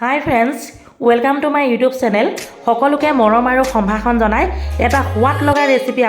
High friends, welcome to my YouTube channel. সকলোকে মৰম আৰু সম্ভাষণ জনাই এটা সোৱাদ লগা ৰেচিপি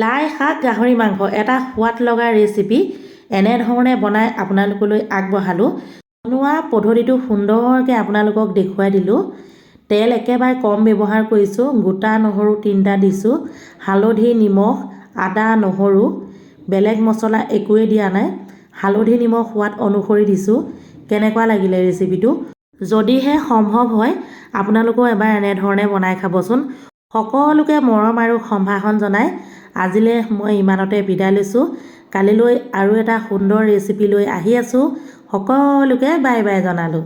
লাই শাক গাহৰি মাংস এটা সোৱাদ লগা ৰেচিপি এনেধৰণে বনাই আপোনালোকলৈ আগবঢ়ালোঁ। বনোৱা পদ্ধতিটো সুন্দৰকৈ আপোনালোকক দেখুৱাই দিলোঁ। তেল একেবাৰে কম ব্যৱহাৰ কৰিছোঁ। গোটা নহৰু 3টা দিছোঁ। হালধি নিমখ আদা নহৰু বেলেগ মছলা একোৱেই দিয়া নাই। হালধি নিমখ সোৱাদ অনুসৰি দিছোঁ। কেনেকুৱা লাগিলে ৰেচিপিটো? যদিহে সম্ভৱ হয় আপোনালোকেও এবাৰ এনেধৰণে বনাই খাবচোন। সকলোকে মৰম আৰু সম্ভাষণ জনাই আজিলৈ মই ইমানতে বিদায় লৈছোঁ। কালিলৈ আৰু এটা সুন্দৰ ৰেচিপি লৈ আহি আছোঁ। সকলোকে বাই বাই জনালোঁ।